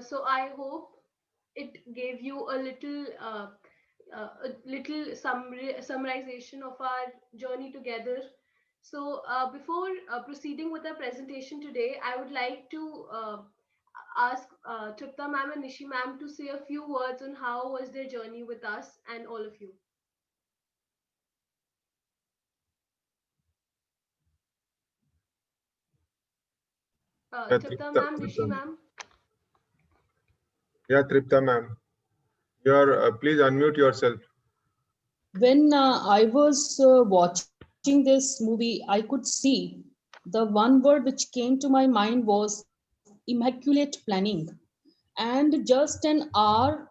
So I hope it gave you a little summarization of our journey together. So before proceeding with our presentation today, I would like to ask Tripta ma'am and Nishi ma'am to say a few words on how was their journey with us and all of you. Yeah, Tripta Tripta, ma'am, Nishi Tripta. ma'am. Yeah, Tripta ma'am. Please unmute yourself. When I was watching this movie, I could see the one word which came to my mind was immaculate planning. And just an hour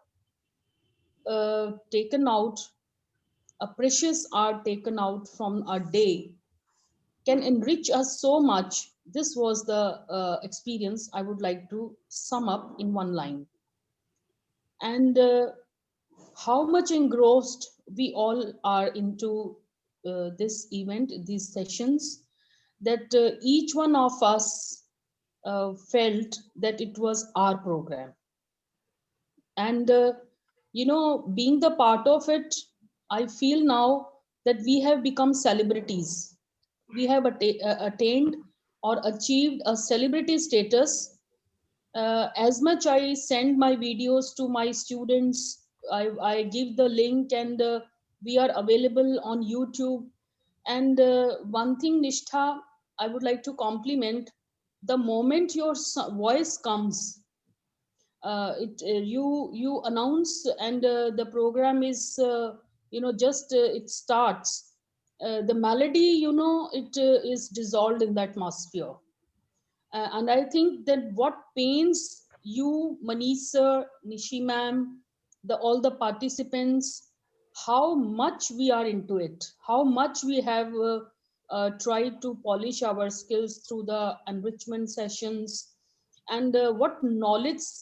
taken out, a precious hour taken out from our day can enrich us so much. This was the experience I would like to sum up in one line. And how much engrossed we all are into this event, these sessions, that each one of us felt that it was our program. And, being the part of it, I feel now that we have become celebrities. We have attained or achieved a celebrity status. As much I send my videos to my students, I give the link, and we are available on YouTube. And one thing, Nishtha, I would like to compliment: the moment your voice comes, you announce, and the program is just it starts. The melody, it is dissolved in the atmosphere. And I think that what pains you, Manisa, Nishi ma'am, all the participants, how much we are into it, how much we have tried to polish our skills through the enrichment sessions, and what knowledge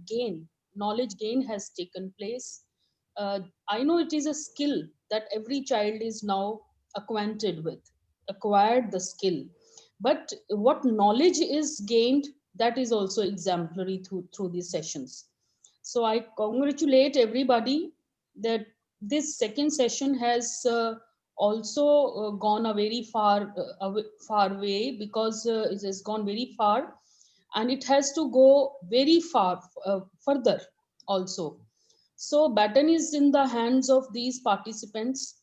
gain has taken place. I know it is a skill that every child is now acquainted with, acquired the skill, but what knowledge is gained, that is also exemplary through these sessions. So I congratulate everybody that this second session has also gone a very far way, because it has gone very far, and it has to go very far further also. So baton is in the hands of these participants.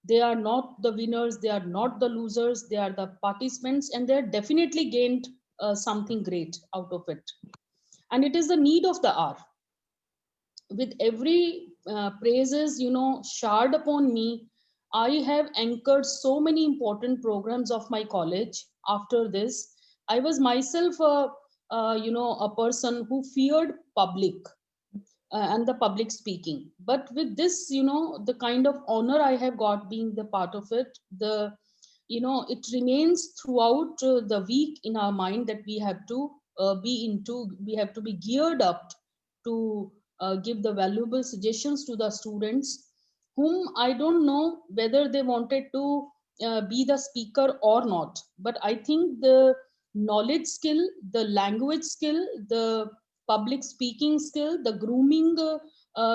They are not the winners, they are not the losers, they are the participants, and they are definitely gained something great out of it. And it is the need of the hour. With every praises, showered upon me, I have anchored so many important programs of my college. After this, I was myself a person who feared public and the public speaking. But with this, the kind of honor I have got being the part of it, it remains throughout the week in our mind that we have to we have to be geared up to give the valuable suggestions to the students, whom I don't know whether they wanted to be the speaker or not. But I think the knowledge skill, the language skill, the public speaking skill, the grooming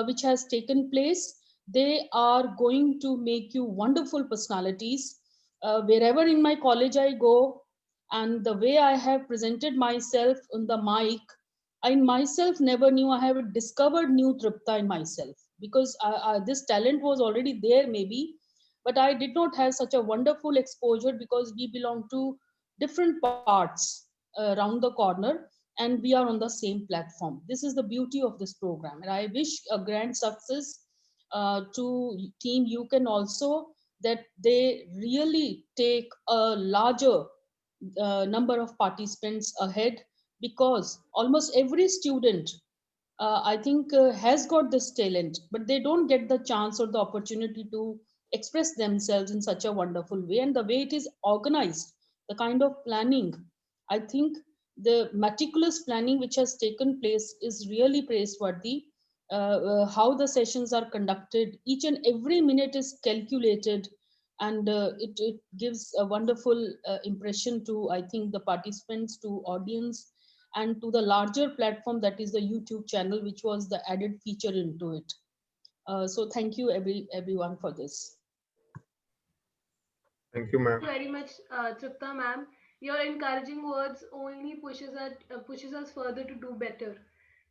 which has taken place, they are going to make you wonderful personalities. Wherever in my college I go, and the way I have presented myself on the mic, I myself never knew. I have discovered new Tripta in myself, because this talent was already there, maybe, but I did not have such a wonderful exposure, because we belong to different parts around the corner, and we are on the same platform. This is the beauty of this program, and I wish a grand success to Team You Can also, that they really take a larger number of participants ahead, because almost every student, I think, has got this talent, but they don't get the chance or the opportunity to express themselves in such a wonderful way. And the way it is organized, the kind of planning, I think the meticulous planning which has taken place is really praiseworthy. How the sessions are conducted, each and every minute is calculated, and it gives a wonderful impression to, I think, the participants, to audience, and to the larger platform that is the YouTube channel, which was the added feature into it. So thank you everyone for this. Thank you, ma'am. Very much, Tripta ma'am. Your encouraging words only pushes us further to do better.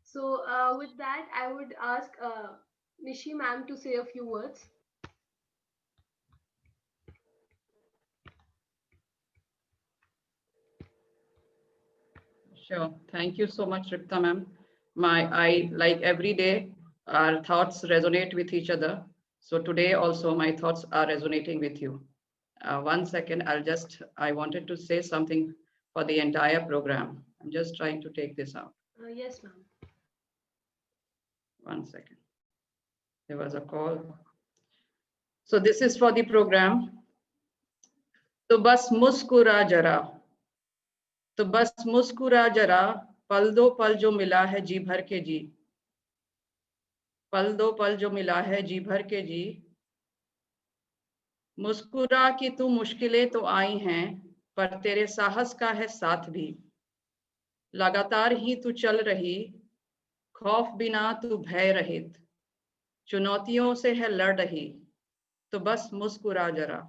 So with that, I would ask Nishi ma'am to say a few words. Sure. Thank you so much, Ripta ma'am. Like every day, our thoughts resonate with each other. So today also my thoughts are resonating with you. 1 second, I wanted to say something for the entire program. I'm just trying to take this out. Yes, ma'am. 1 second. There was a call. So this is for the program. तो बस मुस्कुरा जरा, तो बस मुस्कुरा जरा, पल दो पल जो मिला है जी भर के जी, पल दो पल जो मिला है जी भर के जी, मुस्कुरा कि तू मुश्किलें तो आई हैं, पर तेरे साहस का है साथ भी, लगातार ही तू चल रही, खौफ बिना तू भय रहित, चुनौतियों से है लड़ रही, तो बस मुस्कुरा जरा,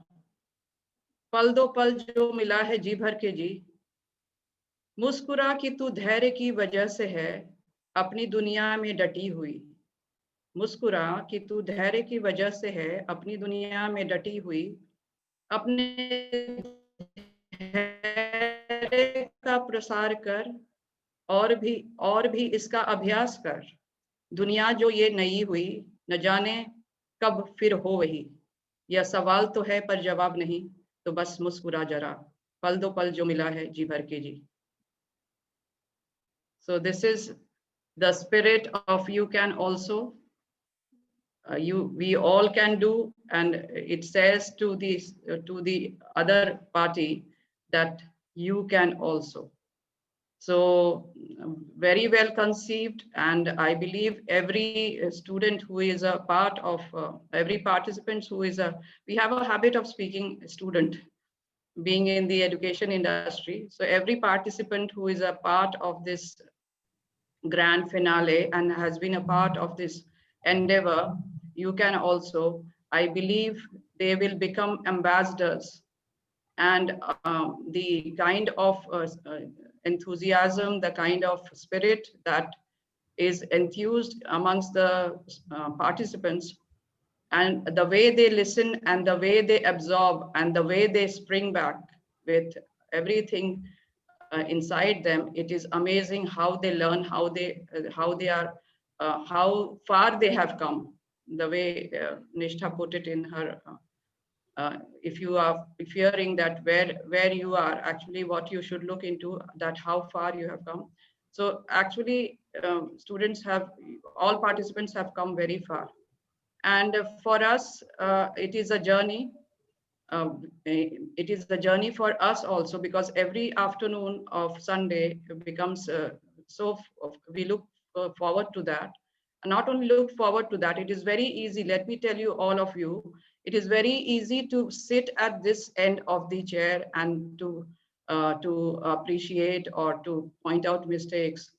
पल दो पल जो मिला है जी भर के जी, मुस्कुरा कि तू धैर्य की वजह से है अपनी दुनिया में डटी हुई, मुस्कुरा कि तू धैर्य की वजह से है अपनी दुनिया में डटी हुई, अपने धैर्य का प्रसार कर और भी इसका अभ्यास कर, दुनिया जो ये नई हुई न जाने कब फिर हो वही, यह सवाल तो है पर जवाब नहीं, तो बस मुस्कुरा जरा, पल दो पल जो मिला है जी भर के जी. So this is the spirit of you can also, we all can do, and it says to the other party that you can also. So very well conceived, and I believe every student who is a part of, every participant who is we have a habit of speaking student, being in the education industry. So every participant who is a part of this grand finale and has been a part of this endeavor, you can also, I believe they will become ambassadors, and the kind of enthusiasm, the kind of spirit that is enthused amongst the participants, and the way they listen and the way they absorb and the way they spring back with everything inside them, it is amazing how they learn, how they are, how far they have come. The way Nishtha put it in her, if you are fearing that where you are, actually what you should look into, that how far you have come. So actually, students have, all participants have come very far, and for us, it is a journey. It is the journey for us also, because every afternoon of Sunday becomes we look forward to that. And not only look forward to that, it is very easy. Let me tell you, all of you, it is very easy to sit at this end of the chair and to appreciate or to point out mistakes.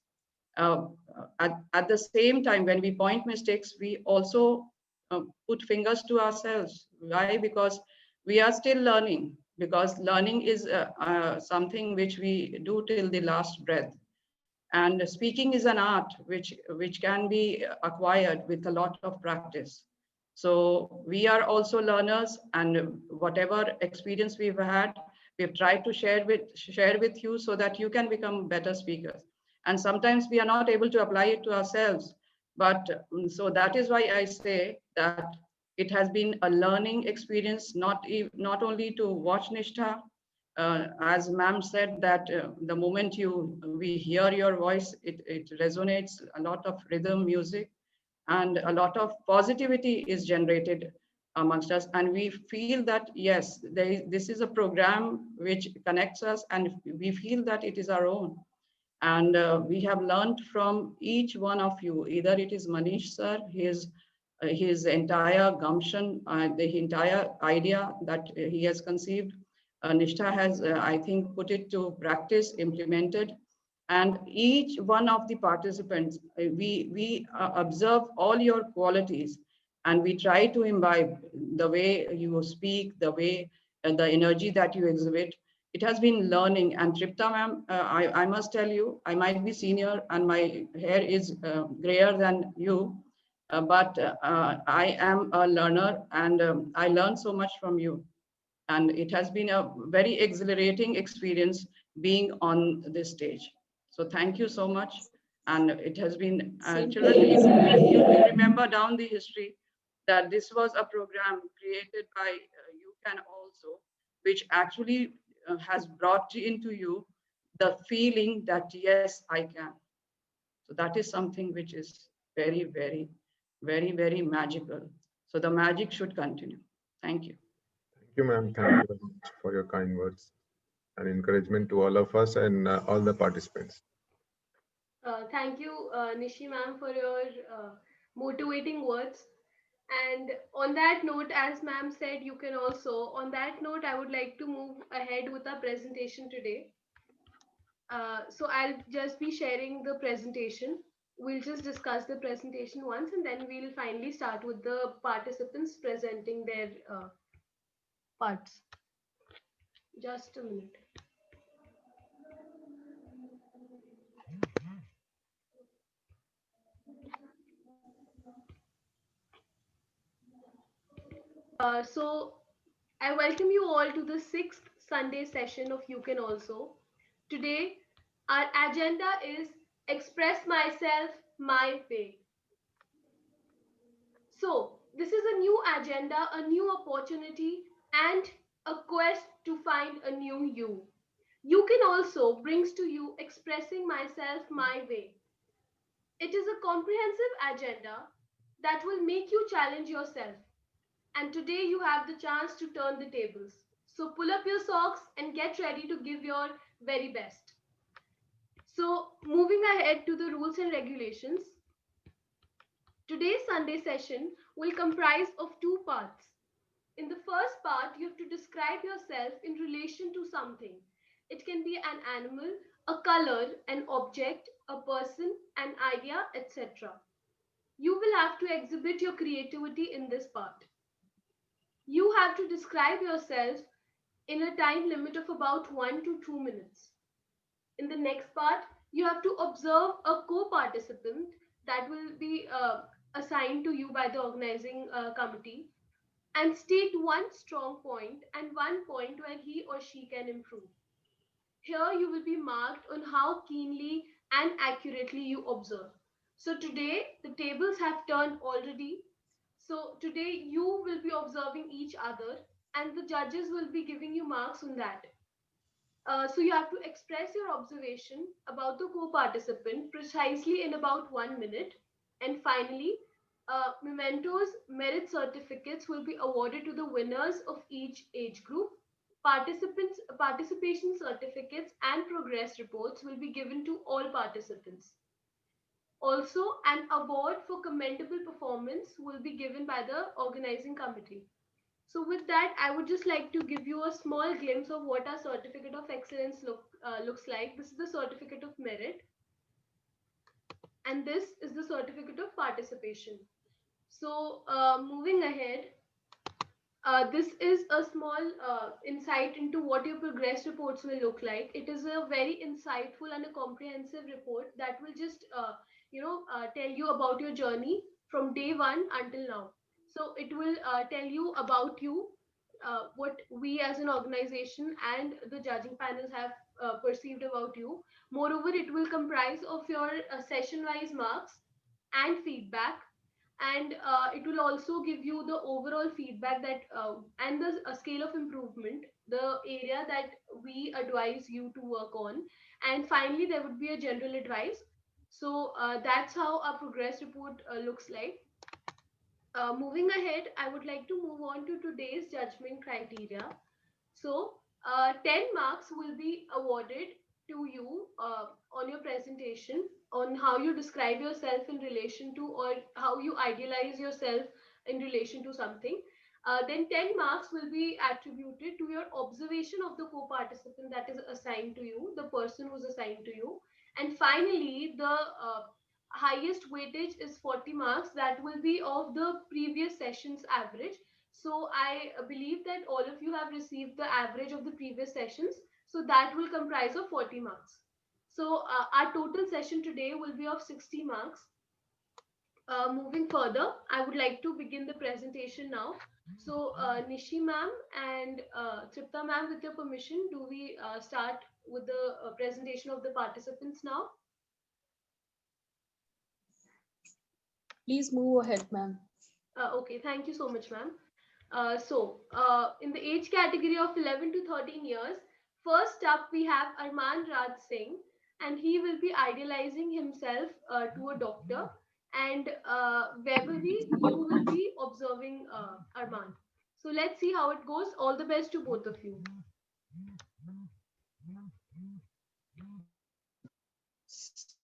At the same time, when we point mistakes, we also put fingers to ourselves. Why? Because we are still learning, because learning is something which we do till the last breath. And speaking is an art which can be acquired with a lot of practice. So we are also learners, and whatever experience we've had, we've tried to share with you so that you can become better speakers. And sometimes we are not able to apply it to ourselves. But so that is why I say that it has been a learning experience, not only to watch Nishtha, as ma'am said, that the moment we hear your voice, it resonates, a lot of rhythm music, and a lot of positivity is generated amongst us, and we feel that yes, this is a program which connects us, and we feel that it is our own. And we have learned from each one of you. Either it is Manish sir, his entire gumption, the entire idea that he has conceived. Nishtha has, I think, put it to practice, implemented. And each one of the participants, we observe all your qualities, and we try to imbibe the way you speak, the way and the energy that you exhibit. It has been learning. And Tripta ma'am, I must tell you, I might be senior and my hair is grayer than you, but I am a learner, and I learn so much from you. And it has been a very exhilarating experience being on this stage. So thank you so much. And it has been, Same to children, you. you remember down the history that this was a program created by You Can Also, which actually has brought into you the feeling that, yes, I can. So that is something which is very, very, very, very magical. So the magic should continue. Thank you. Thank you, ma'am. Thank you very much for your kind words and encouragement to all of us and all the participants. Thank you, Nishi ma'am, for your motivating words. And on that note, as ma'am said, you can also, on that note, I would like to move ahead with our presentation today. So I'll just be sharing the presentation. We'll just discuss the presentation once, and then we'll finally start with the participants presenting their parts. Just a minute. So I welcome you all to the 6th Sunday session of You Can Also. Today, our agenda is Express Myself My Way. So, this is a new agenda, a new opportunity, and a quest to find a new you. You Can Also brings to you Expressing Myself My Way. It is a comprehensive agenda that will make you challenge yourself. And today you have the chance to turn the tables. So pull up your socks and get ready to give your very best. So moving ahead to the rules and regulations. Today's Sunday session will comprise of two parts. In the first part, you have to describe yourself in relation to something. It can be an animal, a color, an object, a person, an idea, etc. You will have to exhibit your creativity in this part. You have to describe yourself in a time limit of about 1 to 2 minutes. In the next part, you have to observe a co-participant that will be assigned to you by the organizing committee and state one strong point and one point where he or she can improve. Here you will be marked on how keenly and accurately you observe. So today the tables have turned already. So today you will be observing each other and the judges will be giving you marks on that. So you have to express your observation about the co-participant precisely in about 1 minute. And finally, mementos, merit certificates will be awarded to the winners of each age group. Participation certificates and progress reports will be given to all participants. Also, an award for commendable performance will be given by the organizing committee. So with that, I would just like to give you a small glimpse of what our certificate of excellence looks like. This is the certificate of merit. And this is the certificate of participation. So moving ahead, this is a small insight into what your progress reports will look like. It is a very insightful and a comprehensive report that will just, tell you about your journey from day one until now. So it will tell you about you, what we as an organization and the judging panels have perceived about you. Moreover, it will comprise of your session-wise marks and feedback, and it will also give you the overall feedback that and the scale of improvement, the area that we advise you to work on, and finally there would be a general advice. So that's how our progress report looks like. Moving ahead, I would like to move on to today's judgment criteria. So 10 marks will be awarded to you on your presentation on how you describe yourself in relation to, or how you idealize yourself in relation to something. Then 10 marks will be attributed to your observation of the co-participant that is assigned to you, the person who's assigned to you. And finally, the highest weightage is 40 marks. That will be of the previous session's average. So I believe that all of you have received the average of the previous sessions. So that will comprise of 40 marks. So our total session today will be of 60 marks. Moving further, I would like to begin the presentation now. So Nishi ma'am and Tripta ma'am, with your permission, do we start with the presentation of the participants now? Please move ahead, ma'am. Okay, thank you so much, ma'am. In the age category of 11 to 13 years, first up we have Arman Raj Singh, and he will be idealizing himself to a doctor. And Vaibhavi, you will be observing Arman. So let's see how it goes. All the best to both of you.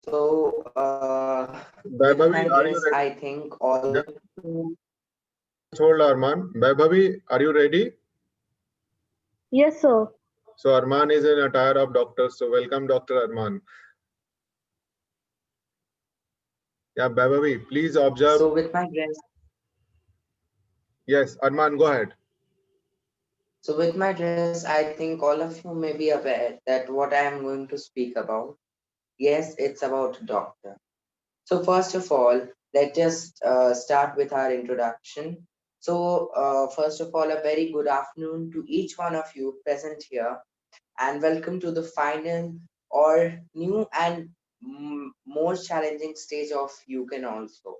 So, with Vaibhavi, my are you dress, ready? I think all. Just hold Arman. Vaibhavi, are you ready? Yes, sir. So Arman is in attire of doctor. So welcome, Dr. Arman. Yeah, Vaibhavi, please observe. So, with my dress, Yes, Arman, go ahead. I think all of you may be aware that what I am going to speak about. Yes, it's about doctor. So, first of all, let us start with our introduction. So, first of all, a very good afternoon to each one of you present here, and welcome to the final or new and more challenging stage of UCAN also.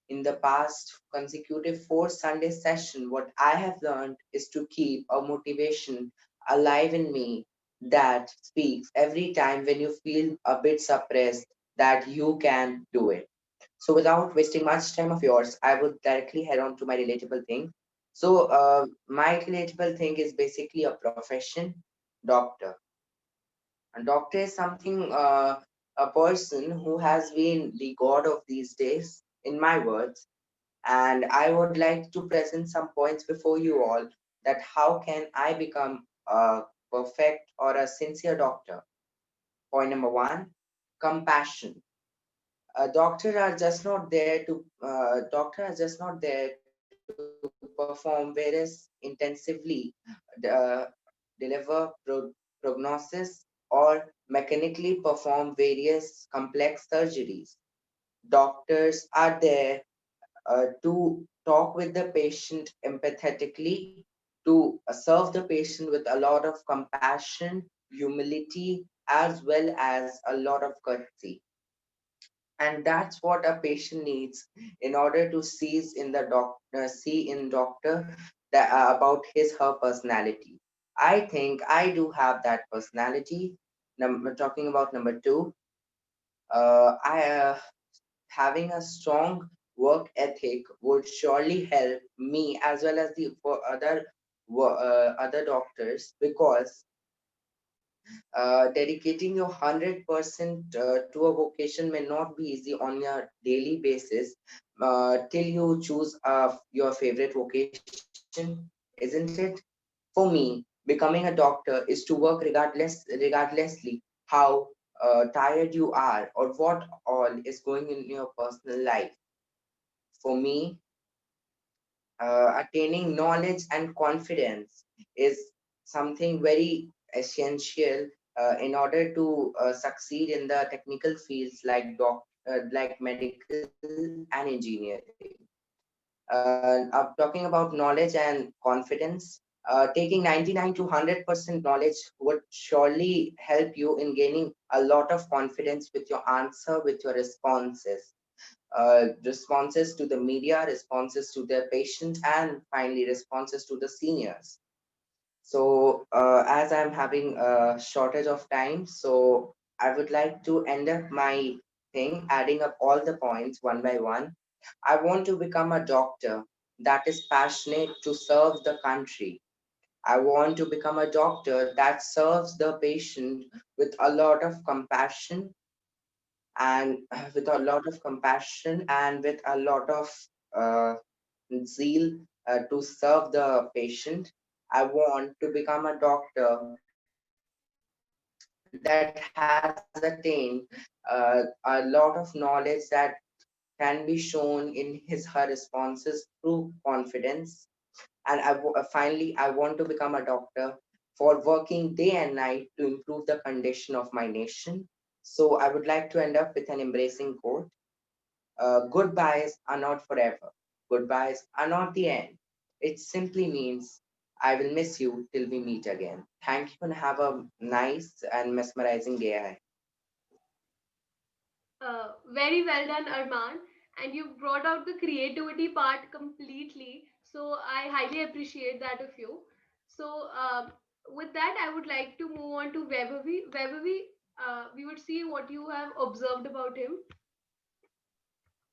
In the past consecutive 4 Sunday session, what I have learned is to keep a motivation alive in me that speaks every time when you feel a bit suppressed that you can do it. So without wasting much time of yours, I would directly head on to my relatable thing. So my relatable thing is basically a profession, doctor. A doctor is something, a person who has been the god of these days, in my words. And I would like to present some points before you all that how can I become a perfect or a sincere doctor. Point number one, compassion. Doctor are just not there to perform various intensively deliver prognosis or mechanically perform various complex surgeries. Doctors are there to talk with the patient empathetically, to serve the patient with a lot of compassion, humility, as well as a lot of courtesy. And that's what a patient needs in order to see in doctor that, about his her personality. I think I do have that personality. Talking about number two, I having a strong work ethic would surely help me as well as the for other doctors, because dedicating your 100% to a vocation may not be easy on your daily basis till you choose your favorite vocation, isn't it? For me, becoming a doctor is to work regardlessly how tired you are or what all is going in your personal life. For me, attaining knowledge and confidence is something very essential in order to succeed in the technical fields like medical and engineering. Talking about knowledge and confidence, taking 99 to 100% knowledge would surely help you in gaining a lot of confidence with your answer, with your responses to the media, responses to the patient, and finally responses to the seniors. So as I'm having a shortage of time, so I would like to end up my thing, adding up all the points one by one. I want to become a doctor that is passionate to serve the country. I want to become a doctor that serves the patient with a lot of compassion and with a lot of uh, zeal to serve the patient. I want to become a doctor that has attained a lot of knowledge that can be shown in his her responses through confidence. And finally, I want to become a doctor for working day and night to improve the condition of my nation. So I would like to end up with an embracing quote. Goodbyes are not forever. Goodbyes are not the end. It simply means I will miss you till we meet again. Thank you and have a nice and mesmerizing day ahead. Very well done, Arman. And you brought out the creativity part completely. So I highly appreciate that of you. So with that, I would like to move on to Vaibhavi. Vaibhavi, we would see what you have observed about him.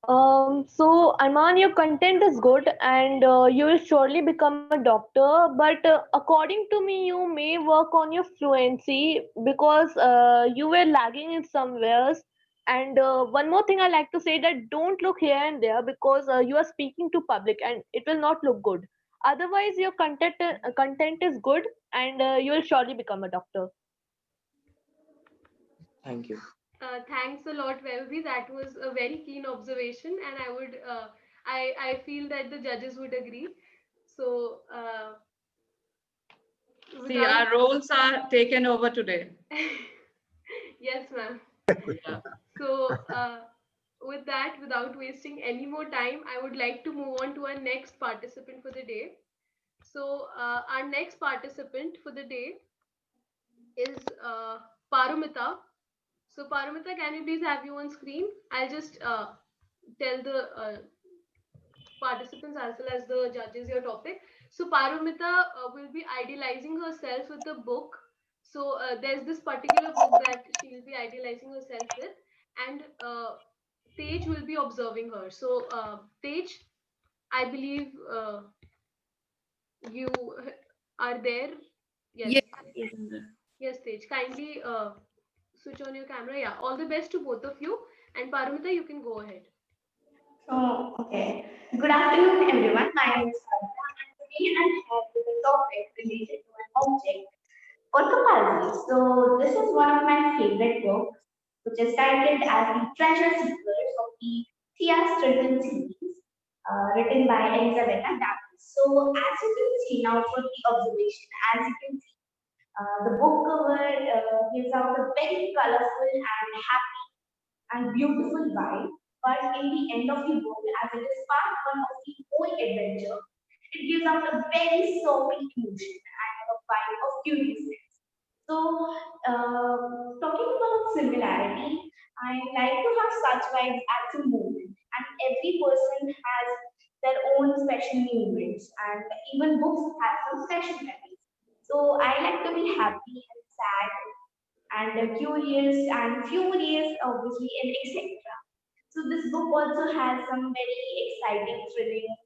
So Arman, your content is good, and you will surely become a doctor. But according to me, you may work on your fluency because you were lagging in somewheres. And one more thing I like to say that don't look here and there because you are speaking to public, and it will not look good. Otherwise, your content is good, and you will surely become a doctor. Thank you. Thanks a lot, Vaibhavi. That was a very keen observation, and I feel that the judges would agree. So See, without our roles are taken over today. yes, ma'am. Yeah. So, with that, without wasting any more time, I would like to move on to our next participant for the day. So, our next participant for the day is Parumita. So, Parumita, can you please have you on screen? I'll just tell the participants as well as the judges your topic. So, Parumita will be idealizing herself with the book. So, there's this particular book that she will be idealizing herself with, and Tej will be observing her. So, Tej, I believe you are there. Yes. Yes, yes, I'm there. Yes, Tej. Kindly switch on your camera. Yeah. All the best to both of you. And Paramita, you can go ahead. So, okay. Good afternoon, everyone. My name is Sarita, and today I'm here with a topic related to an object or comparison. So, this is one of my favorite books, which is titled as The Treasure Seekers of the Thea Sturgeon series, written by Elizabeth Davis. So, as you can see now for the observation, as you can see, the book cover gives out a very colorful and happy and beautiful vibe. But in the end of the book, as it is part one of the whole adventure, it gives out a very soapy emotion and a vibe of curiousness. So, talking about similarity, I like to have such vibes at some moment, and every person has their own special moments, and even books have some special memories. So, I like to be happy and sad and curious and furious, obviously, and etc. So this book also has some very exciting, thrilling,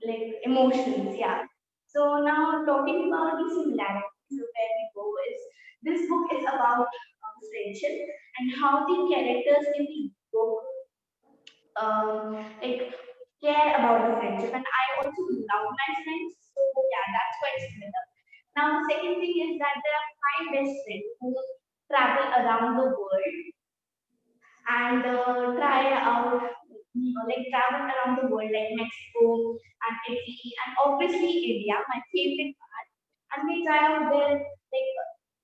like emotions. Yeah. So now talking about the similarities of where we go is this book is about friendship and how the characters in the book like care about the friendship, and I also love my friends. So yeah, that's quite similar. Now the second thing is that there are five best friends who travel around the world and try out, like travel around the world, like Mexico and Italy and obviously India, my favorite part. And they try out their like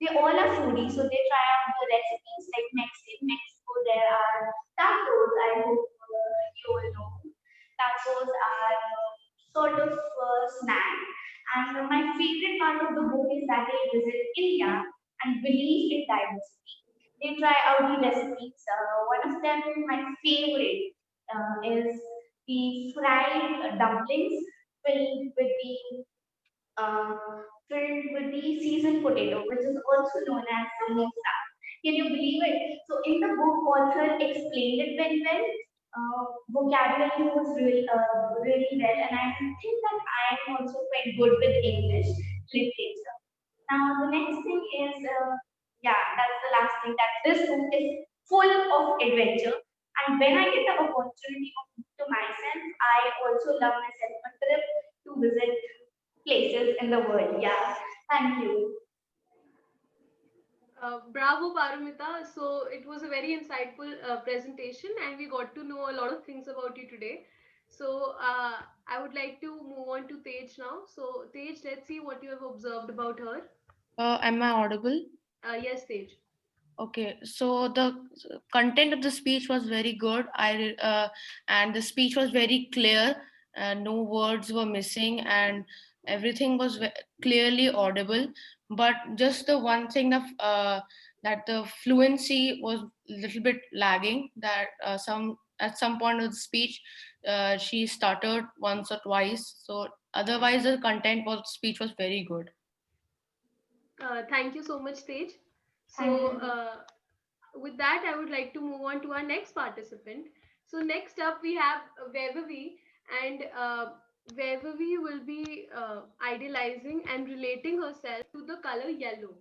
they all are foodies, so they try out the recipes like in Mexico there are tacos. I hope you all know. Tacos are sort of snack. And my favorite part of the book is that they visit India and believe in diversity. They try out the recipes. One of them, my favorite, is the fried dumplings filled with the uh, seasoned potato, which is also known as samosa. Can you believe it? So in the book, author explained it very well. Vocabulary was really well, and I think that I am also quite good with English literature. Now the next thing is, yeah, that's the last thing. That this book is full of adventure, and when I get the opportunity to myself, I also love myself a trip to visit places in the world. Yeah, thank you. bravo, Paramita. So it was a very insightful presentation, and we got to know a lot of things about you today. So I would like to move on to Tej now. So Tej, let's see what you have observed about her. Am I audible? Yes, Tej. Okay, so the content of the speech was very good. And the speech was very clear. No words were missing, and everything was clearly audible. But just the one thing that the fluency was a little bit lagging. That at some point of the speech, she stuttered once or twice. So otherwise, the content was speech was very good. Thank you so much, Tej. Thank So you. with that, I would like to move on to our next participant. So next up, we have Vaibhavi, and Vaibhavi will be idealizing and relating herself to the color yellow,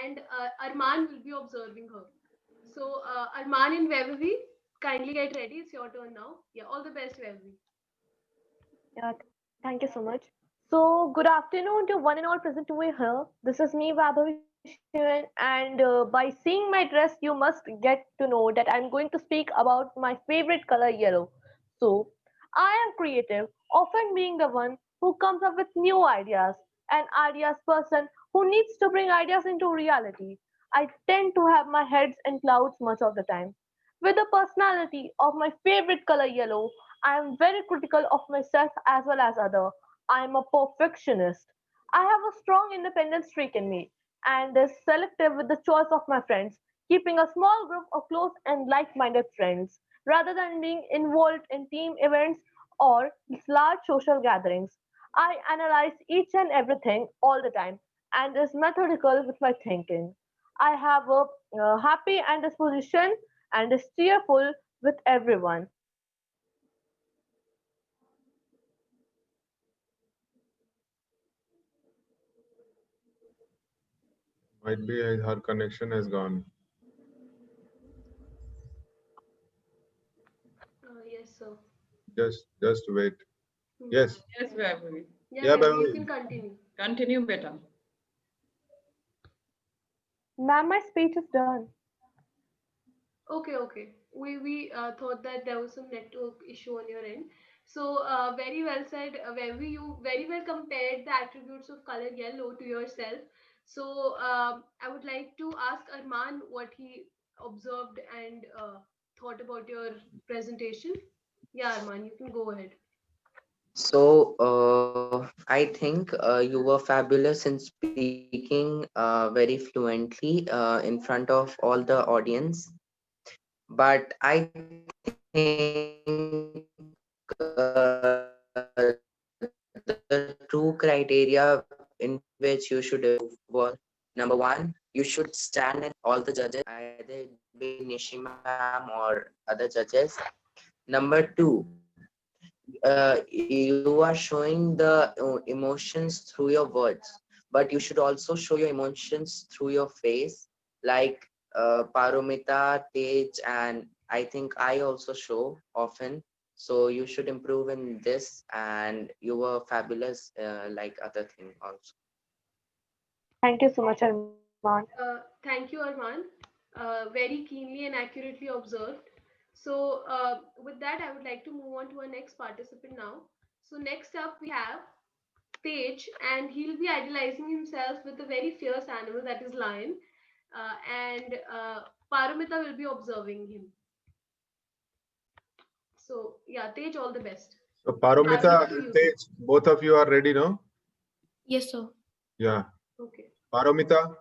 and Arman will be observing her. So Arman and Vaibhavi, kindly get ready. It's your turn now. Yeah, all the best, Vaibhavi. Yeah, thank you so much. So, good afternoon to one and all present over here. This is me, Vaibhavi Shivan, and by seeing my dress, you must get to know that I'm going to speak about my favorite color, yellow. So, I am creative, often being the one who comes up with new ideas, an ideas person who needs to bring ideas into reality. I tend to have my heads in clouds much of the time. With the personality of my favorite color, yellow, I am very critical of myself as well as other. I am a perfectionist. I have a strong independent streak in me and is selective with the choice of my friends, keeping a small group of close and like-minded friends rather than being involved in team events or large social gatherings. I analyze each and everything all the time and is methodical with my thinking. I have a happy and disposition and is cheerful with everyone. Might be her connection has gone. Yes, sir. Just wait. Hmm. Yes. Yes, Vaibhavi. Yeah, Yeah, Vaibhavi, you Vaibhavi. can continue. Continue better. Ma'am, my speech is done. Okay, okay. We thought that there was some network issue on your end. So very well said. Vaibhavi, you very well compared the attributes of color yellow to yourself. So I would like to ask Arman what he observed and thought about your presentation. Yeah, Arman, you can go ahead. So I think you were fabulous in speaking very fluently in front of all the audience. But I think the true criteria in which you should improve was number one, you should stand in all the judges, either it be Nishi ma'am or other judges. Number two, you are showing the emotions through your words, but you should also show your emotions through your face, like Paromita, Tej, and I think I also show often. So you should improve in this, and you were fabulous, like other thing also. Thank you so much, Arman. Thank you, Arman. Very keenly and accurately observed. So, with that, I would like to move on to our next participant now. So, next up, we have Tej, and he'll be idealizing himself with a very fierce animal that is lion. And Paramita will be observing him. So, yeah, Tej, all the best. So Paramita Paramita to and you. Tej, both of you are ready, no? Yes, sir. Yeah. Okay. Paramita.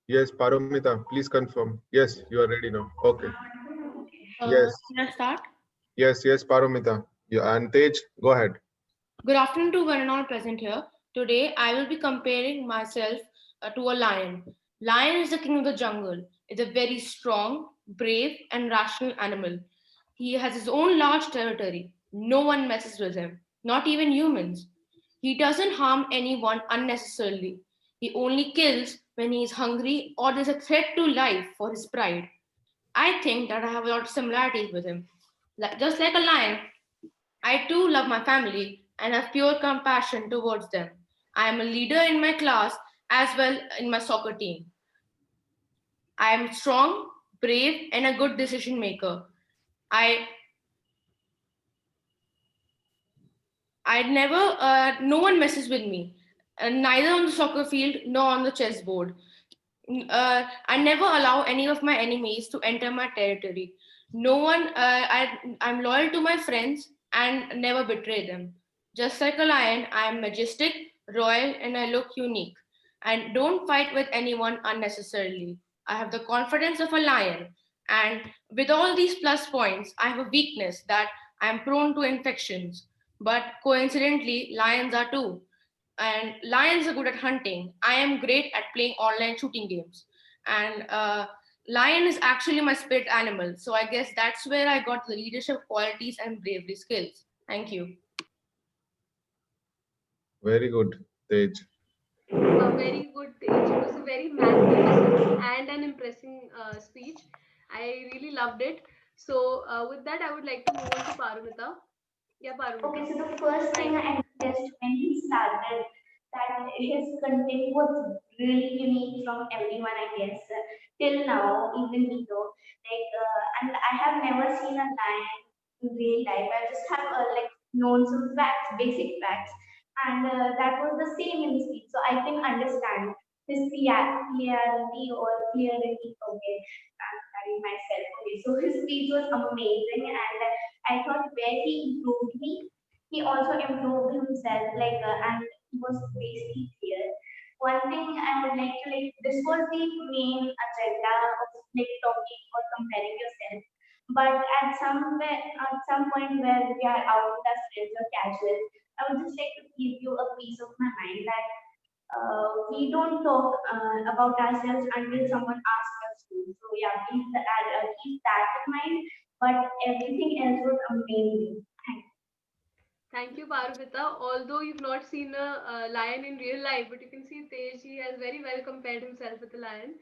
Yes, Paramita, please confirm. Yes, you are ready now. Okay. Yes. Can I start? Yes, Paramita. Yeah, and Tej, go ahead. Good afternoon to one and all present here. Today, I will be comparing myself to a lion. Lion is the king of the jungle. It's a very strong, brave, and rational animal. He has his own large territory. No one messes with him, not even humans. He doesn't harm anyone unnecessarily. He only kills when he is hungry or there's a threat to life for his pride. I think that I have a lot of similarities with him. Just like a lion, I too love my family and have pure compassion towards them. I am a leader in my class as well in my soccer team. I am strong, brave, and a good decision maker. I no one messes with me, neither on the soccer field nor on the chessboard. I never allow any of my enemies to enter my territory. No one, I'm loyal to my friends and never betray them. Just like a lion, I am majestic, royal, and I look unique. And don't fight with anyone unnecessarily. I have the confidence of a lion. And with all these plus points, I have a weakness that I am prone to infections. But coincidentally, lions are too. And lions are good at hunting. I am great at playing online shooting games. And lion is actually my spirit animal. So I guess that's where I got the leadership qualities and bravery skills. Thank you. Very good, Tej. Very good, Tej. It was a very magnificent and an impressive speech. I really loved it. So with that, I would like to move on to Parunita. Yeah, Parunita. Okay, so the first thing I noticed when he started that his content was really unique from everyone, I guess, till now, even me though. And I have never seen a lion in real life. I just have known some facts, basic facts, and that was the same in speech. So I can understand his clarity or clarity. Okay, I'm carrying myself. Okay, so his speech was amazing, and I thought where he improved me, he also improved himself, and he was basically clear. One thing I would like to this was the main agenda of talking or comparing yourself. But at some point where we are out with our friends or casual, I would just like to give you a piece of my mind that we don't talk about ourselves until someone asks us to. So yeah, keep that in mind. But everything else was amazing. Thank you, Parvita. Although you've not seen a lion in real life, but you can see Tej, he has very well compared himself with a lion.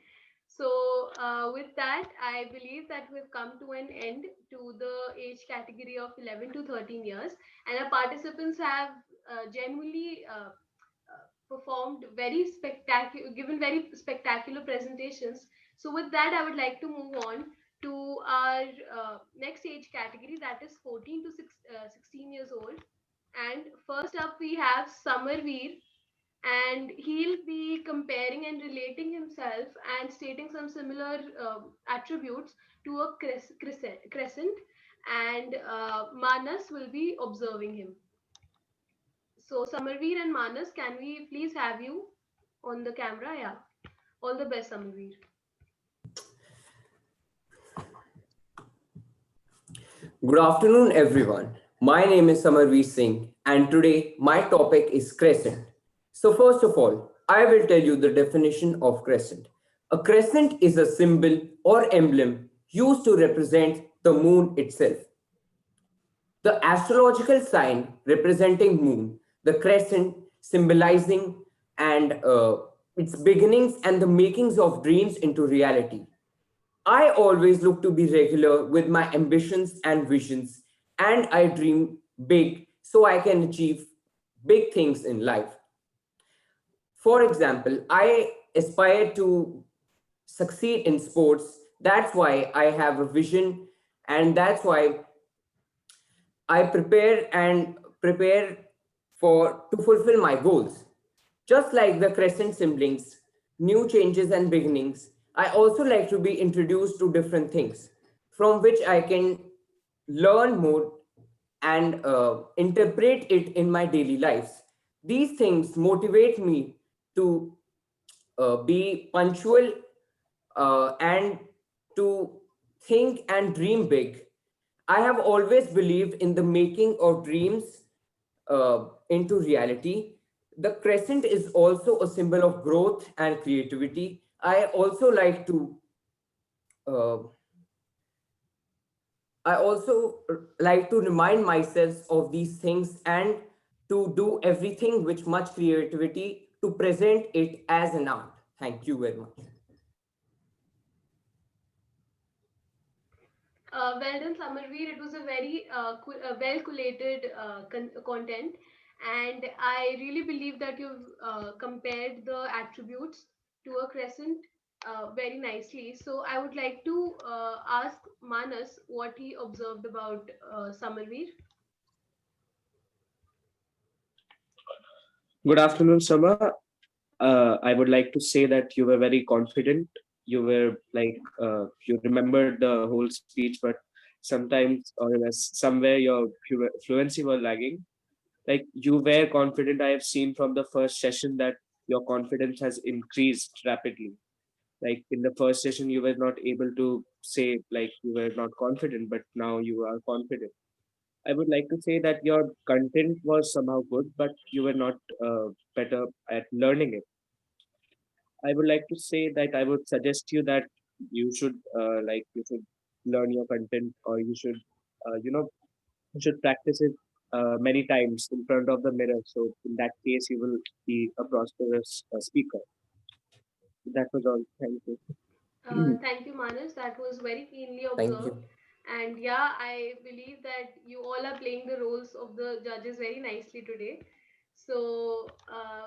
So, with that, I believe that we've come to an end to the age category of 11 to 13 years, and our participants have genuinely performed very spectacular, given very spectacular presentations. So, with that, I would like to move on to our next age category, that is 14 to 16 years old. And first up, we have Samarveer, and he'll be comparing and relating himself and stating some similar attributes to a crescent, and Manas will be observing him. So, Samarveer and Manas, can we please have you on the camera? Yeah. All the best, Samarveer. Good afternoon, everyone. My name is Samarveer Singh, and today my topic is crescent. So, first of all, I will tell you the definition of crescent. A crescent is a symbol or emblem used to represent the moon itself. The astrological sign representing moon, the crescent symbolizing and its beginnings and the makings of dreams into reality. I always look to be regular with my ambitions and visions, and I dream big so I can achieve big things in life. For example, I aspire to succeed in sports. That's why I have a vision, and that's why I prepare for to fulfill my goals. Just like the crescent siblings, new changes and beginnings, I also like to be introduced to different things from which I can learn more and interpret it in my daily lives. These things motivate me to be punctual and to think and dream big. I have always believed in the making of dreams into reality. The crescent is also a symbol of growth and creativity. Uh, I also like to remind myself of these things and to do everything with much creativity to present it as an art. Thank you very much. Well done, Samarveer. It was a very well collated content. And I really believe that you've compared the attributes to a crescent very nicely. So I would like to ask Manas what he observed about Samarveer. Good afternoon, Sama. I would like to say that you were very confident. You were like, you remembered the whole speech, but sometimes or somewhere your fluency were lagging. Like you were confident. I have seen from the first session that your confidence has increased rapidly. Like in the first session, you were not able to say like you were not confident, but now you are confident. I would like to say that your content was somehow good, but you were not better at learning it. I would like to say that I would suggest you that you should you should learn your content, or you should you should practice it many times in front of the mirror. So in that case, you will be a prosperous speaker. That was all. Thank you. Thank you, Manas. That was very keenly Thank observed. you. And yeah, I believe that you all are playing the roles of the judges very nicely today. So,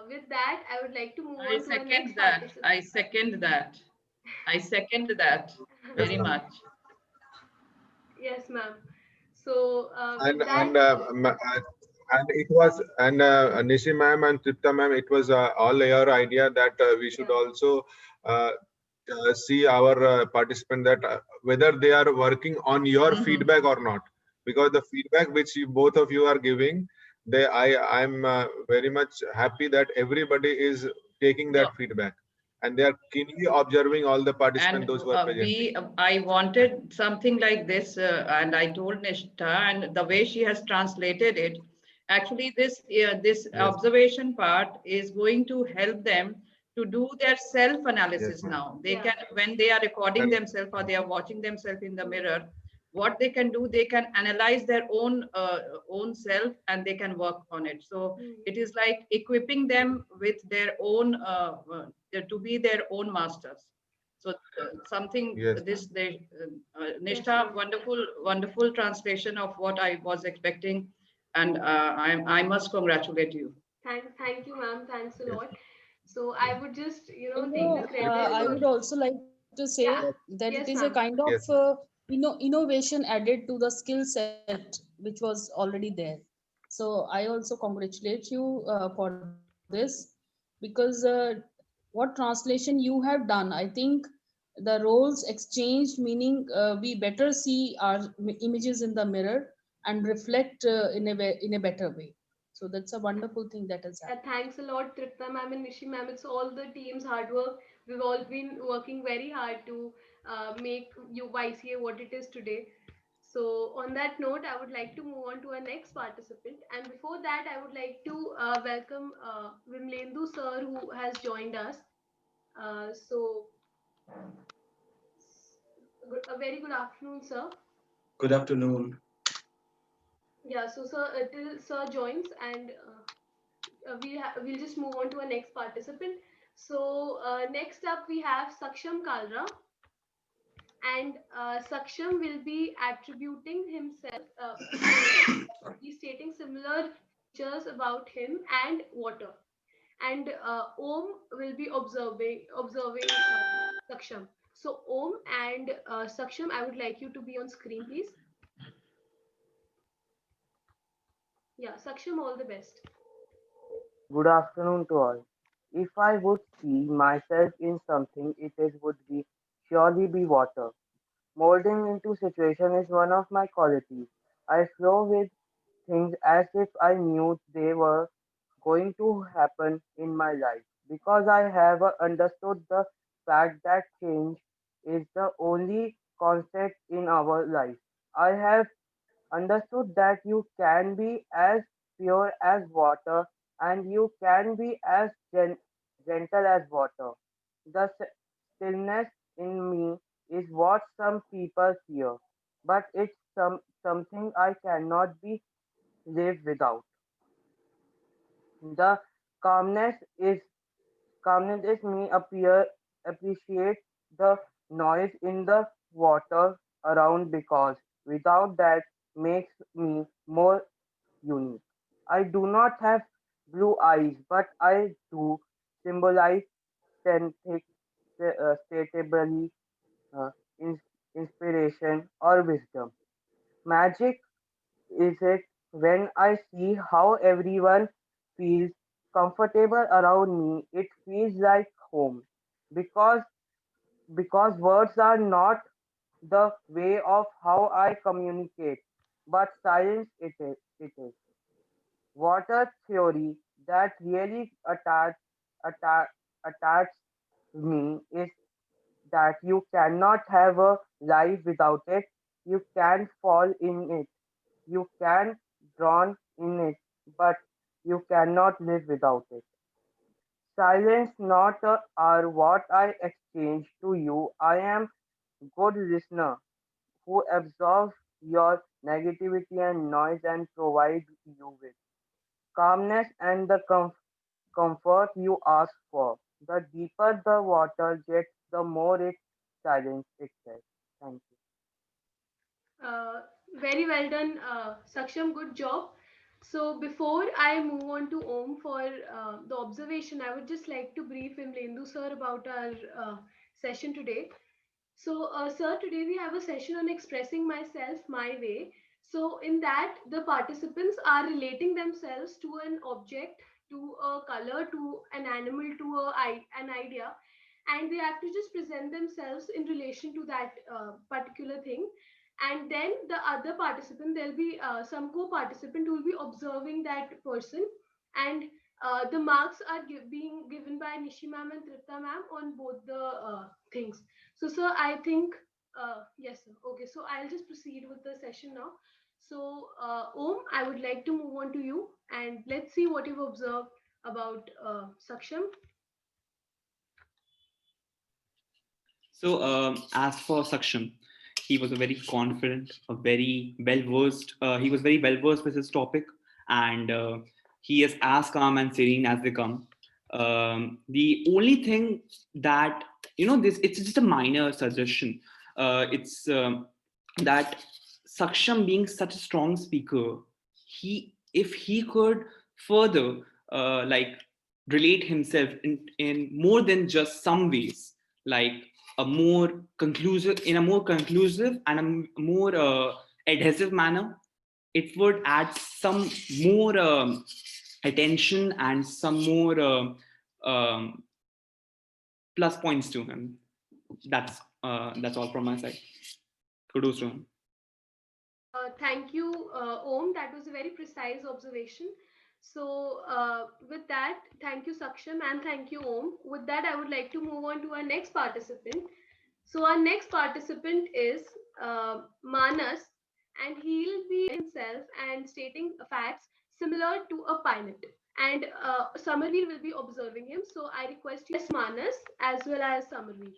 with that, I would like to move I on to our second next that. participant. I second that. I second that Yes, very ma'am. much. Yes, ma'am. So, And with that, and it was Nishi ma'am and Tripta ma'am, it was all your idea that we should yeah. also uh, see our participant that whether they are working on your Mhm. feedback or not, because the feedback which you, both of you are giving, I'm very much happy that everybody is taking that No, feedback and they are keenly observing all the participants, and those who are presenting. I wanted something like this, and I told Nishta, and the way she has translated it, actually, this Yes, observation part is going to help them to do their self yes, analysis ma'am. now. They Yeah. can, when they are recording And themselves or they are watching themselves in the mirror, what they can do, they can analyze their own self and they can work on it. So Mm. it is like equipping them with their own to be their own masters. So something yes, ma'am. this they Yes, Nishta, ma'am. wonderful translation of what I was expecting, and I must congratulate you. Thank you, ma'am. Thanks a Yes, lot. So I would just, You take the know, credit I for, would also like to say yeah. that it Yes, is a ma'am. kind of yes, ma'am. innovation added to the skill set which was already there. So I also congratulate you for this, because what translation you have done, I think the roles exchanged, meaning we better see our images in the mirror and reflect in a better way. So that's a wonderful thing that has happened. Thanks a lot, Tripta ma'am and Nishi ma'am. It's all the team's hard work. We've all been working very hard to make you YCA what it is today. So, on that note, I would like to move on to our next participant. And before that, I would like to welcome Vimlendu sir, who has joined us. So, a very good afternoon, sir. Good afternoon. Yeah, so sir, till sir joins, and we'll just move on to our next participant. So next up we have Saksham Kalra, and Saksham will be attributing himself. He's stating similar features about him and water, and Om will be observing Saksham. So Om and Saksham, I would like you to be on screen, please. Yeah, Saksham, all the best. Good afternoon to all. If I would see myself in something, would be surely be water. Molding into situation is one of my qualities. I flow with things as if I knew they were going to happen in my life because I have understood the fact that change is the only constant in our life. I have understood that you can be as pure as water and you can be as gentle as water. The stillness in me is what some people fear, but it's something I cannot be live without. The calmness is calmness is me appreciate the noise in the water around because without that makes me more unique. I do not have blue eyes, but I do symbolize statistically, statably, uh, in- inspiration, or wisdom. Magic is it when I see how everyone feels comfortable around me. It feels like home because words are not the way of how I communicate, but silence it is. It is. Water theory that really atta- attached me is that you cannot have a life without it. You can fall in it. You can drown in it, but you cannot live without it. Silence not are what I exchange to you. I am good listener who absorbs your negativity and noise and provide you with calmness and the comfort you ask for. The deeper the water gets, the more it silences itself. Thank you. Uh, Very well done, Saksham. Good job. So before I move on to Om for the observation, I would just like to brief Imlendu sir about our session today. So, sir, today we have a session on expressing myself my way. So, in that, the participants are relating themselves to an object, to a color, to an animal, to an idea, and they have to just present themselves in relation to that particular thing. And then the other participant, there'll be some co-participant who will be observing that person, and the marks are being given by Nishi ma'am and Tripta ma'am on both the things. So, sir, I think, yes, sir. Okay, so I'll just proceed with the session now. So, Om, I would like to move on to you and let's see what you've observed about Saksham. So, as for Saksham, he was a very confident, a very well versed. He was very well versed with his topic, and he is as calm and serene as they come. The only thing that this it's just a minor suggestion. It's that Saksham, being such a strong speaker, if he could further like relate himself in more than just some ways, like in a more conclusive and a more adhesive manner, it would add some more attention and some more plus points to him. That's all from my side. Kudos to him. Thank you, Om. That was a very precise observation. So, with that, thank you, Saksham, and thank you, Om. With that, I would like to move on to our next participant. So, our next participant is Manas, and he'll be himself and stating facts similar to a pilot. And Samarveer will be observing him. So, I request you, yes, Manas, as well as Samarveer.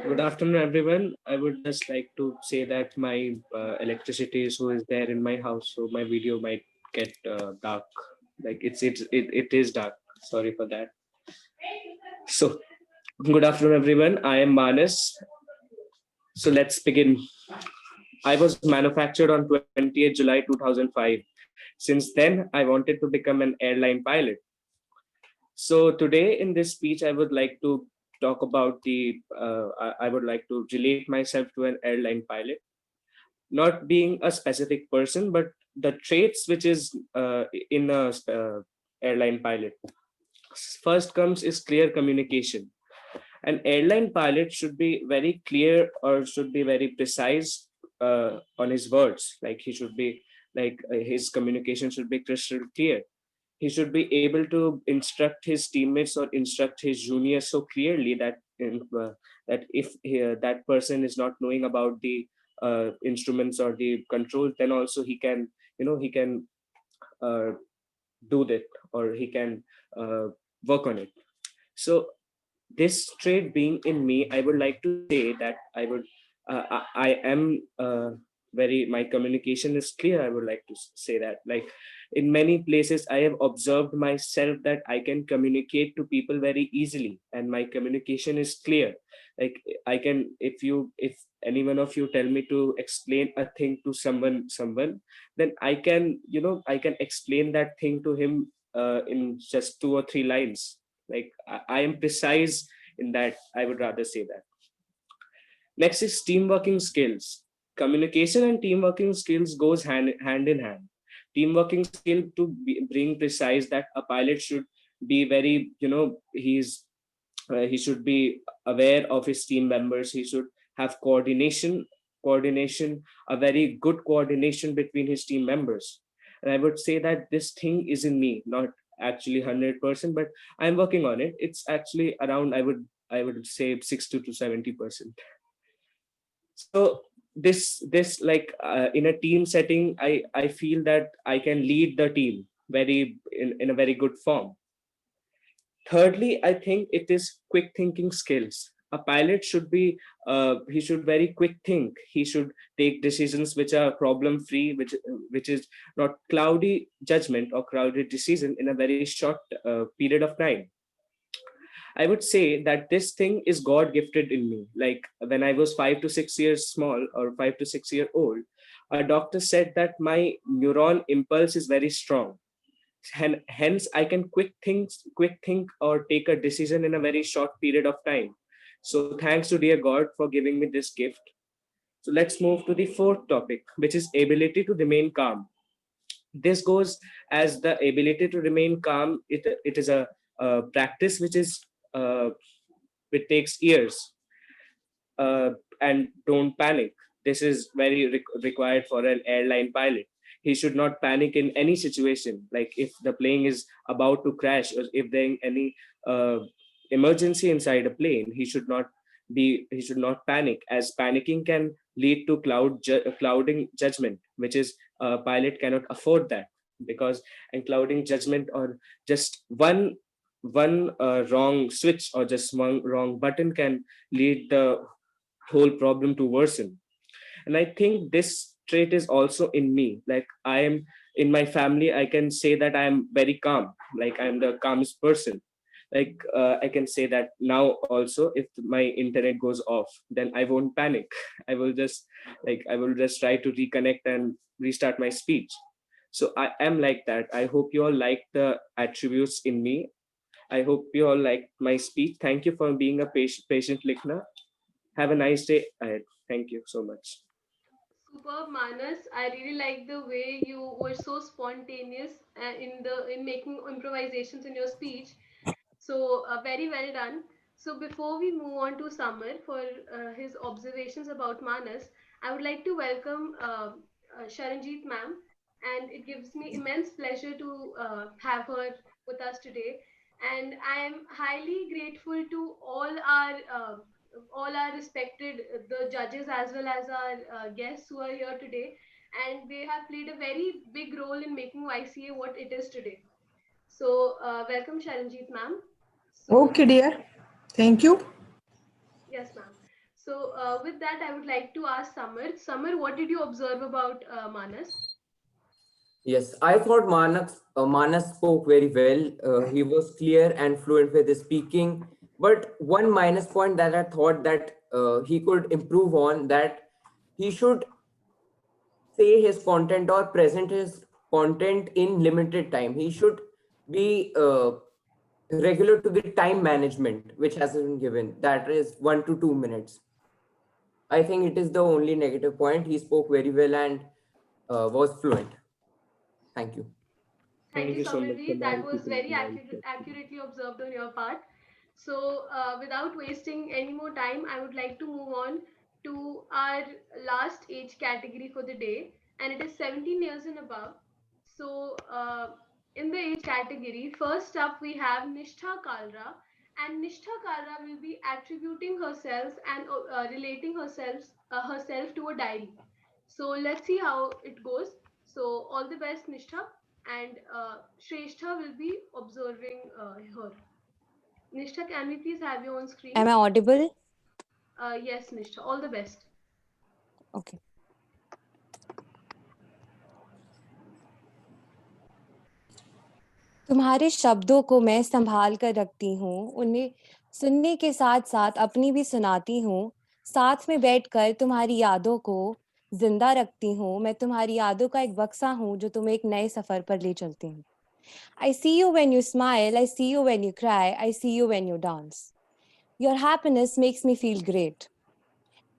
Good afternoon, everyone. I would just like to say that my electricity issue is there in my house, so my video might get dark. Like it is dark. Sorry for that. So, good afternoon, everyone. I am Manas. So let's begin. I was manufactured on 28th July 2005. Since then, I wanted to become an airline pilot. So today in this speech, I would like to talk about I would like to relate myself to an airline pilot, not being a specific person, but the traits which is in a airline pilot. First comes is clear communication. An airline pilot should be very clear or should be very precise on his words. Like he should be his communication should be crystal clear. He should be able to instruct his teammates or instruct his juniors so clearly that that if that person is not knowing about the instruments or the controls, then also he can uh, do that, or he can work on it. So this trait being in me, I would like to say that I am very, my communication is clear. I would like to say that, like, in many places I have observed myself that I can communicate to people very easily and my communication is clear. Like I can, if any one of you tell me to explain a thing to someone, then I can, I can explain that thing to him in just 2 or 3 lines. Like I am precise in that, I would rather say that. Next is team working skills. Communication and team working skills goes hand in hand. Team working skill to bring precise that a pilot should be very, he should be aware of his team members. He should have coordination, a very good coordination between his team members. And I would say that this thing is in me, not actually 100%, but I'm working on it. It's actually around, I would say 60 to 70%. So this like in a team setting, I feel that I can lead the team in a very good form. Thirdly, I think it is quick thinking skills. A pilot should be he should very quick think. He should take decisions which are problem free, which is not cloudy judgment or crowded decision in a very short period of time. I would say that this thing is God gifted in me. Like when I was 5 to 6 years small or 5 to 6 year old, a doctor said that my neuron impulse is very strong. And hence I can quick think or take a decision in a very short period of time. So thanks to dear God for giving me this gift. So let's move to the fourth topic, which is ability to remain calm. This goes as the ability to remain calm. It is a practice which is it takes years. And don't panic. This is very required for an airline pilot. He should not panic in any situation. Like if the plane is about to crash or if there any emergency inside a plane, he should not panic, as panicking can lead to clouding judgment, which is a pilot cannot afford that, because and clouding judgment or just one wrong switch or just one wrong button can lead the whole problem to worsen. And I think this trait is also in me. Like I am in my family, I can say that I am very calm. Like I am the calmest person. Like I can say that now also, if my internet goes off, then I won't panic. I will just try to reconnect and restart my speech. So I am like that. I hope you all like the attributes in me. I hope you all like my speech. Thank you for being a patient listener. Have a nice day ahead. Thank you so much. Superb, Manas. I really like the way you were so spontaneous in making improvisations in your speech. So very well done. So before we move on to Samar for his observations about Manas, I would like to welcome Sharanjeet ma'am, and it gives me immense pleasure to have her with us today. And I am highly grateful to all our respected the judges as well as our guests who are here today, and they have played a very big role in making YCA what it is today. So welcome Sharanjeet ma'am. So, Okay, dear. Thank you. yes, ma'am. So, with that, I would like to ask Samar. Samar, what did you observe about Manas? Yes, I thought Manas spoke very well. He was clear and fluent with his speaking. But one minus point that I thought that he could improve on, that he should say his content or present his content in limited time. He should be regular to the time management which has been given. That is 1 to 2 minutes. I think it is the only negative point. He spoke very well and was fluent. Thank you. Thank you, so much Samarji. That was very accurately observed on your part. So, without wasting any more time, I would like to move on to our last age category for the day, and it is 17 years and above. So, in the age category, first up we have Nishtha Kalra, and Nishtha Kalra will be attributing herself and relating herself to a diary. So let's see how it goes. So all the best, Nishtha, and Shrestha will be observing her. Nishtha, can we please have you on screen? Am I audible? Yes, Nishtha. All the best. Okay. तुम्हारे शब्दों को मैं संभाल कर रखती हूँ, उन्हें सुनने के साथ साथ अपनी भी सुनाती हूँ। साथ में बैठकर तुम्हारी यादों को जिंदा रखती हूँ। मैं तुम्हारी यादों का एक बक्सा हूँ जो तुम्हें एक नए सफर पर ले चलती हूँ। I see you when you smile, I see you when you cry, I see you when you dance. Your happiness makes me feel great.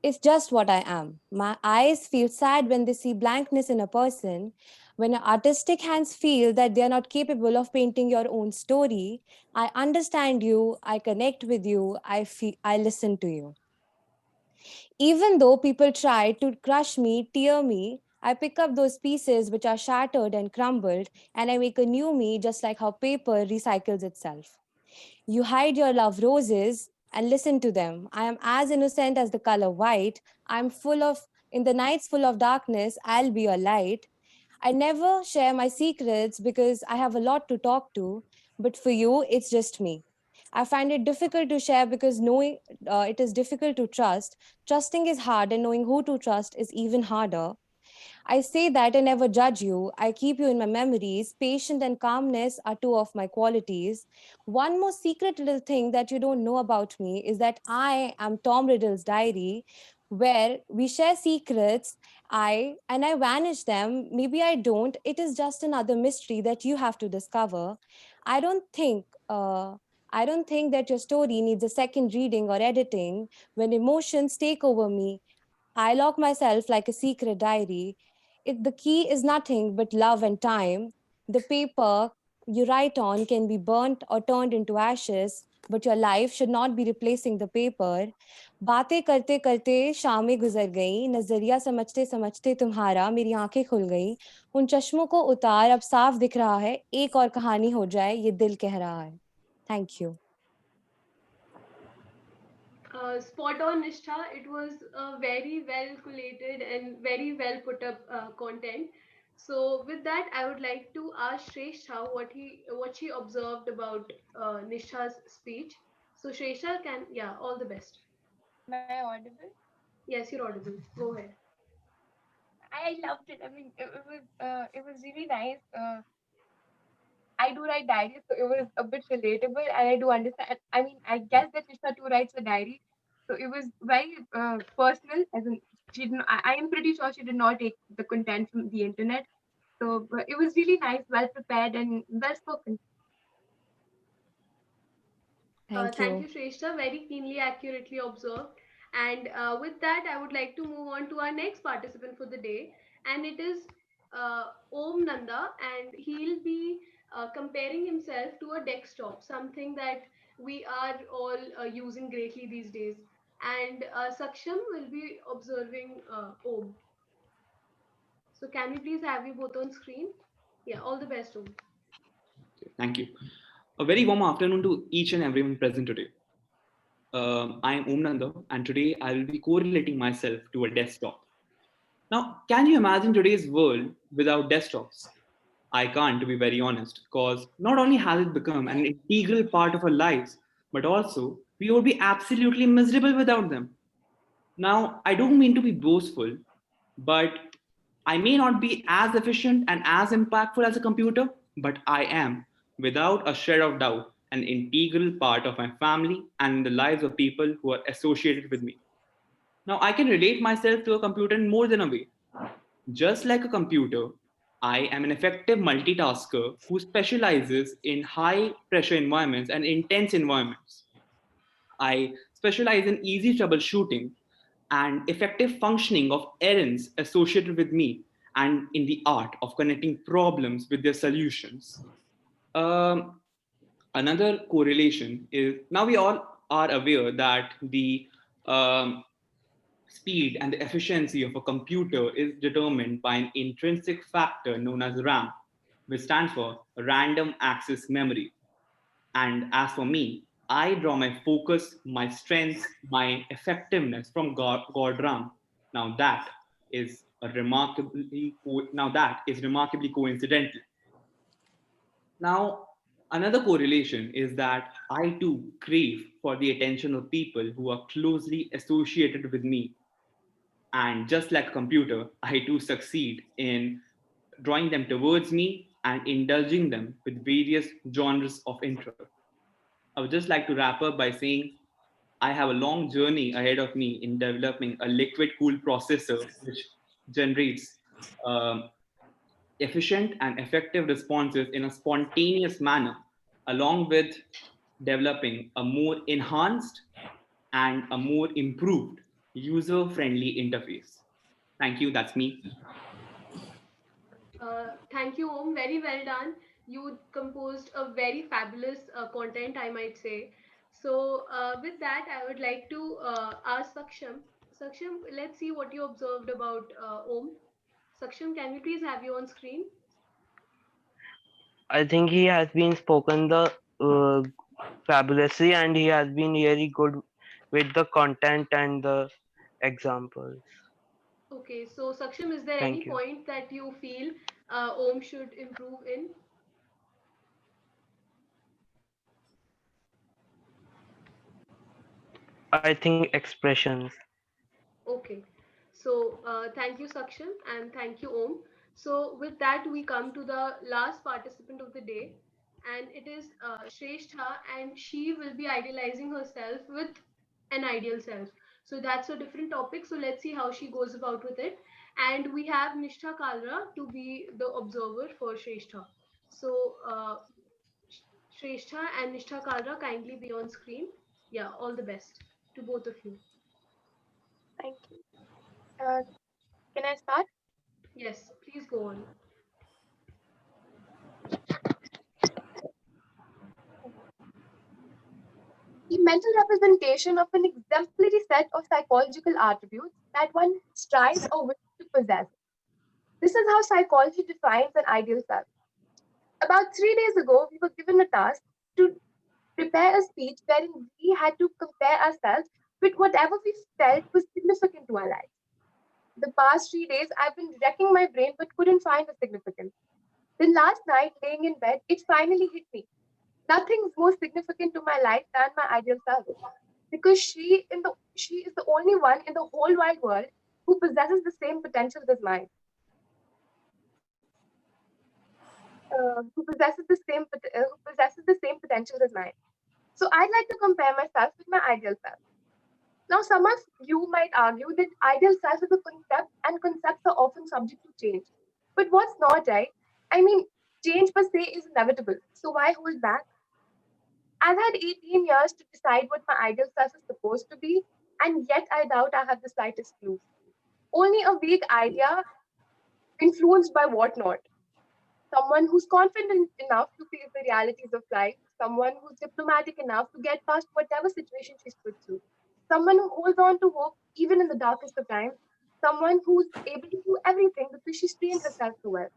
It's just what I am. My eyes feel sad when they see blankness in a person. When artistic hands feel that they are not capable of painting your own story, I understand you, I connect with you, I listen to you. Even though people try to crush me, tear me, I pick up those pieces which are shattered and crumbled, and I make a new me just like how paper recycles itself. You hide your love roses and listen to them. I am as innocent as the color white. In the nights full of darkness, I'll be your light. I never share my secrets because I have a lot to talk to, but for you, it's just me. I find it difficult to share because knowing it is difficult to trust. Trusting is hard, and knowing who to trust is even harder. I say that I never judge you. I keep you in my memories. Patience and calmness are two of my qualities. One more secret little thing that you don't know about me is that I am Tom Riddle's diary, where we share secrets. I vanish them. Maybe I don't. It is just another mystery that you have to discover. I don't think. I don't think that your story needs a second reading or editing. When emotions take over me, I lock myself like a secret diary. The key is nothing but love and time. The paper you write on can be burnt or turned into ashes, but your life should not be replacing the paper. बातें करते करते शामें गुजर गई, नजरिया समझते समझते तुम्हारा मेरी आंखें खुल गई. उन चश्मों को उतार, अब साफ दिख रहा है, एक और कहानी हो जाए, ये दिल कह रहा है. Thank you. Spot on, Nishtha. It was very well collated and very well put up content. So with that, I would like to ask Shrestha what she observed about Nishtha's speech. So Shrestha, all the best. Am I audible? Yes, you're audible. Go ahead. I loved it. I mean, it was really nice. I do write diaries, so it was a bit relatable, and I do understand. I mean, I guess that Krishna too writes a diary, so it was very personal. As in, she didn't. I am pretty sure she did not take the content from the internet. So it was really nice, well prepared, and well spoken. Thank you, Shrestha. Very keenly, accurately observed. And with that, I would like to move on to our next participant for the day, and it is Om Nanda, and he'll be comparing himself to a desktop, something that we are all using greatly these days. And Saksham will be observing Om. So can we please have you both on screen? Yeah, all the best, Om. Thank you. A very warm afternoon to each and everyone present today. I am Om Nanda, and today I will be correlating myself to a desktop. Now, can you imagine today's world without desktops? I can't, to be very honest, because not only has it become an integral part of our lives, but also we would be absolutely miserable without them. Now, I don't mean to be boastful, but I may not be as efficient and as impactful as a computer, but I am, without a shred of doubt, an integral part of my family and the lives of people who are associated with me. Now, I can relate myself to a computer in more than a way. Just like a computer, I am an effective multitasker who specializes in high pressure environments and intense environments. I specialize in easy troubleshooting and effective functioning of errands associated with me and in the art of connecting problems with their solutions. Um, Another correlation is now we all are aware that the um, speed and the efficiency of a computer is determined by an intrinsic factor known as RAM, which stands for random access memory. And as for me, I draw my focus, my strengths, my effectiveness from God Ram. Now that is remarkably coincidental. Now, another correlation is that I too crave for the attention of people who are closely associated with me. And just like a computer, I too succeed in drawing them towards me and indulging them with various genres of interest. I would just like to wrap up by saying I have a long journey ahead of me in developing a liquid cooled processor which generates um, efficient and effective responses in a spontaneous manner, along with developing a more enhanced and a more improved user friendly interface. Thank you. That's me. Thank you, Om. Very well done. You composed a very fabulous content, I might say. So, with that, I would like to ask Saksham. Saksham, let's see what you observed about Om. Saksham, can we please have you on screen? I think he has been spoken the fabulously, and he has been really good with the content and the examples. Okay, so Saksham, is there any Thank you. point that you feel Om should improve in? I think expressions. Okay, so thank you, Saksham, and thank you, Om. So with that, we come to the last participant of the day, and it is Shrestha, and she will be idealizing herself with an ideal self. So that's a different topic. So let's see how she goes about with it. And we have Nishtha Kalra to be the observer for Shrestha. So Shrestha and Nishtha Kalra, kindly be on screen. Yeah, all the best to both of you. Thank you. Can I start? Yes, please go on. The mental representation of an exemplary set of psychological attributes that one strives or wishes to possess. This is how psychology defines an ideal self. About 3 days ago, we were given a task to prepare a speech wherein we had to compare ourselves with whatever we felt was significant to our lives. The past 3 days, I've been racking my brain but couldn't find a significance. Then last night, laying in bed, it finally hit me. Nothing's more significant to my life than my ideal self, because she is the only one in the whole wide world who possesses the same potentials as mine. Who possesses the same potentials as mine. So I'd like to compare myself with my ideal self. Now, some of you might argue that ideal self is a concept, and concepts are often subject to change. But what's not, right? I mean, change per se is inevitable. So why hold back? I've had 18 years to decide what my ideal self is supposed to be, and yet I doubt I have the slightest clue. Only a vague idea influenced by what not. Someone who's confident enough to face the realities of life, someone who's diplomatic enough to get past whatever situation she's put through, someone who holds on to hope even in the darkest of times, someone who's able to do everything because she's trained herself so well,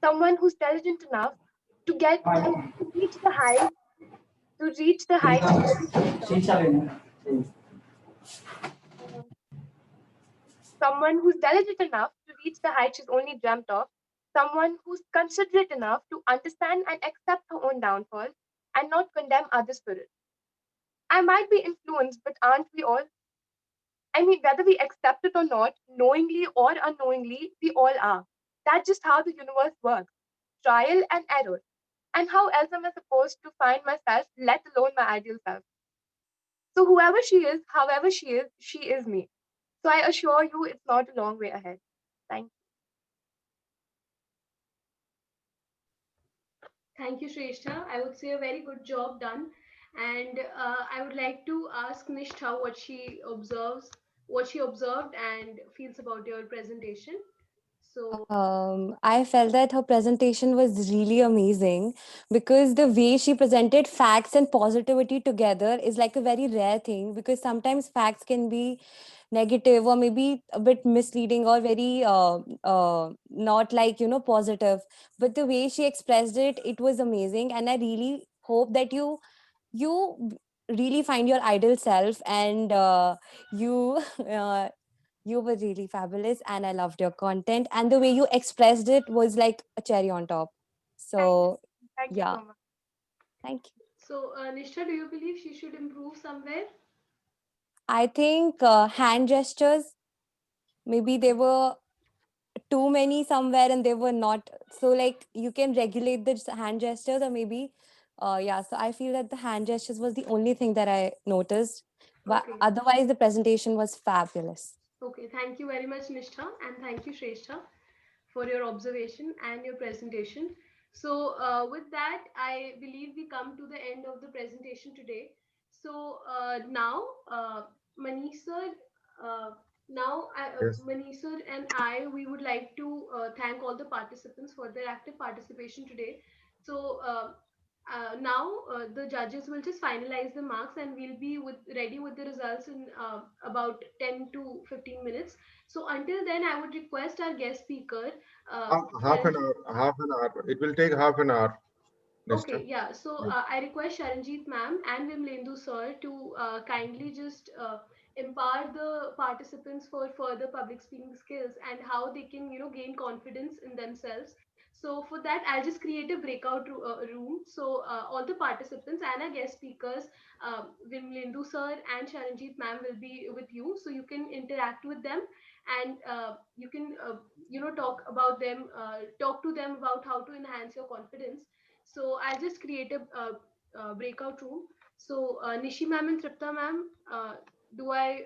someone who's intelligent enough to get to reach the height someone who's diligent enough to reach the height she's only dreamt of, someone who's considerate enough to understand and accept her own downfall and not condemn others for it. I might be influenced, but aren't we all? I mean, whether we accept it or not, knowingly or unknowingly, we all are. That's just how the universe works. Trial and error. And how else am I supposed to find myself, let alone my ideal self? So whoever she is, however she is me. So I assure you it's not a long way ahead. Thank you. Thank you, Shrestha. I would say a very good job done. And I would like to ask Nishtha what she observed and feels about your presentation. So I felt that her presentation was really amazing because the way she presented facts and positivity together is like a very rare thing, because sometimes facts can be negative or maybe a bit misleading or very not like, positive. But the way she expressed it, it was amazing. And I really hope that you really find your ideal self, and you you were really fabulous, and I loved your content, and the way you expressed it was like a cherry on top. So Thank you yeah, so much. thank you. So Nishtha, do you believe she should improve somewhere? I think hand gestures, maybe there were too many somewhere and they were not so like you can regulate the hand gestures, or maybe yeah, so I feel that the hand gestures was the only thing that I noticed, but Okay. otherwise the presentation was fabulous. Okay, thank you very much, Nishtha, and thank you, Shrestha, for your observation and your presentation. So, with that, I believe we come to the end of the presentation today. So, now, Manish sir, uh, Yes. Manish sir and I, we would like to thank all the participants for their active participation today. So, now the judges will just finalize the marks, and we'll be ready with the results in about 10 to 15 minutes. So until then, I would request our guest speaker, Half an Sharan. hour. Half an hour. It will take half an hour, Okay, Nishta. yeah. So Yes. I request Sharanjeet ma'am and Vimlendu sir to kindly just empower the participants for further public speaking skills and how they can, gain confidence in themselves. So for that, I'll just create a breakout room. So all the participants and our guest speakers, Vimlendu sir and Sharanjeet ma'am will be with you, so you can interact with them, and you can, talk to them about how to enhance your confidence. So I'll just create a breakout room. So Nishi ma'am and Tripta ma'am, do I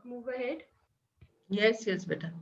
move ahead? Yes, yes, better.